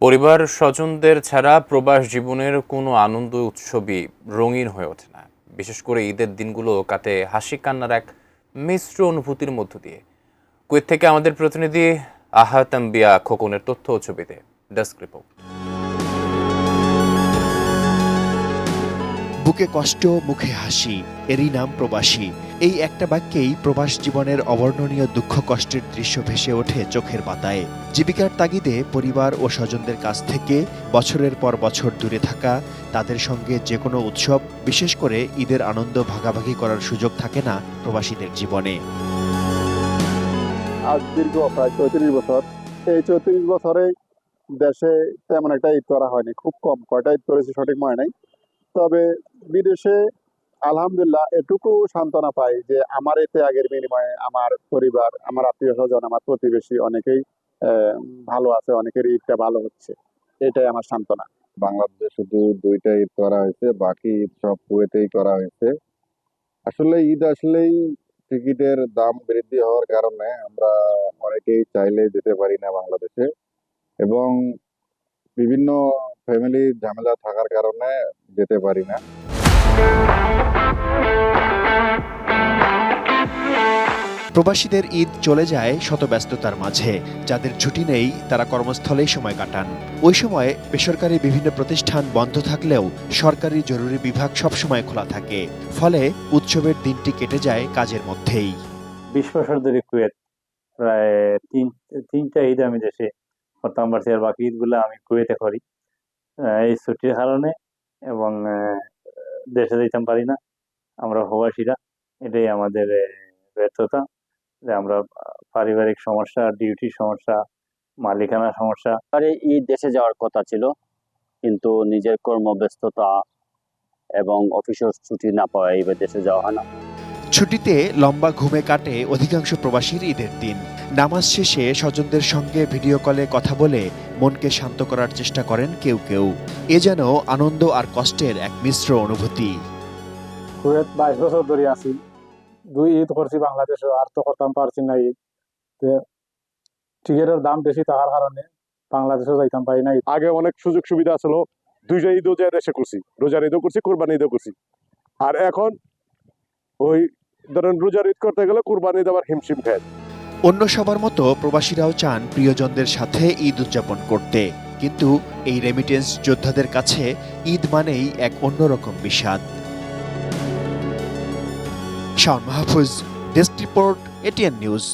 পরিবার স্বজনদের ছাড়া প্রবাস জীবনের কোনো আনন্দ উৎসবই রঙিন হয়ে ওঠে না। বিশেষ করে ঈদের দিনগুলো কাটে হাসি কান্নার এক মিশ্র অনুভূতির মধ্য দিয়ে। কুয়েত থেকে আমাদের প্রতিনিধি আহাত আম্বিয়া খোকনের তথ্য ও ছবিতে ডেস্ক রিপোর্ট। বুকে কষ্ট, মুখে হাসি, এরই নাম প্রবাসী। এই একটা বাক্যেই প্রবাস জীবনের অবর্ণনীয় দুঃখ কষ্টের দৃশ্য ভেসে ওঠে চোখের পাতায়। জীবিকার তাগিদে পরিবার ও স্বজনদের কাছ থেকে বছরের পর বছর দূরে থাকা তাদের সঙ্গে যে কোনো উৎসব, বিশেষ করে ঈদের আনন্দ ভাগাভাগি করার সুযোগ থাকে না প্রবাসীদের জীবনে। আজ দীর্ঘ প্রায় 34 বছর। এই 34 বছরে দেশে তেমন একটা ঈদ করা হয়নি, খুব কম কয়টা ঈদ করেছি সঠিক মনে নাই। তবে বিদেশে আলহামদুলিল্লাহ এটুকু সান্ত্বনা পাই যে আমার এই ত্যাগের বিনিময়ে আমার পরিবার, আমার আত্মীয় স্বজন, আমার প্রতিবেশী অনেকেই ভালো আছে, অনেকের ঈদটা ভালো হচ্ছে। এটাই আমার সান্ত্বনা। বাংলাদেশে শুধু 2টা ঈদ করা হয়েছে, বাকি ঈদ সব কুয়েতেই করা হয়েছে। আসলে ঈদ আসলেই টিকিটের দাম বৃদ্ধি হওয়ার কারণে আমরা অনেকেই চাইলে যেতে পারি না বাংলাদেশে, এবং বিভিন্ন ফ্যামিলির ঝামেলা থাকার কারণে যেতে পারি না। প্রবাসীদের ঈদ চলে যায় শত ব্যস্ততার মাঝে। যাদের ছুটি নেই তারা কর্মস্থলেই সময় কাটান। ওই সময় বেসরকারি বিভিন্ন প্রতিষ্ঠান বন্ধ থাকলেও সরকারি জরুরি বিভাগ সবসময় খোলা থাকে। ফলে উৎসবের দিনটি কেটে যায় কাজের মধ্যেই। 20 বছর ধরে কুয়েত, প্রায় তিনটা ঈদ আমি দেশে করতাম পারছি, আর বাকি ঈদগুলো আমি কুয়েতে করি এই ছুটির কারণে, এবং দেশে যেতাম পারি না আমরা প্রবাসীরা। এটাই আমাদের ব্যর্থতা, যে আমরা পারিবারিক সমস্যা, ডিউটির সমস্যা, মালিকানা সমস্যা। ঈদ দেশে যাওয়ার কথা ছিল, কিন্তু নিজের কর্মব্যস্ততা এবং অফিসের ছুটি না পাওয়া এবার দেশে যাওয়া হয় না। ছুটিতে লম্বা ঘুমে কাটে অধিকাংশ প্রবাসীর ঈদের দিন। নামাজ শেষে স্বজনদের সঙ্গে ভিডিও কলে কথা বলে মনকে শান্ত করার চেষ্টা করেন কেউ কেউ। এ যেন আনন্দ আর কষ্টের এক মিশ্র অনুভূতি। কুয়েত 22 বছর ধরে আছি, 2 ঈদ করছি বাংলাদেশে, আর তো করতাম পারছি না ঈদ। টিকিটের দাম বেশি থাকার কারণে বাংলাদেশে যাইতাম পারি না। আগে অনেক সুযোগ সুবিধা ছিল, 2টা ঈদও যে দেশে করছি, রোজার ঈদও করছি, কোরবানি ঈদও করছি। আর এখন ওই ধরেন রোজার ঈদ করতে গেলে কোরবানি ঈদ আবার হিমশিম খায়। অন্য সবার মতো প্রবাসীরাও চান প্রিয়জনদের সাথে ঈদ উদযাপন করতে, কিন্তু এই রেমিটেন্স যোদ্ধাদের কাছে ঈদ মানেই এক অন্যরকম বিষাদ। Shaon Mahfuz, desk report, ATN news.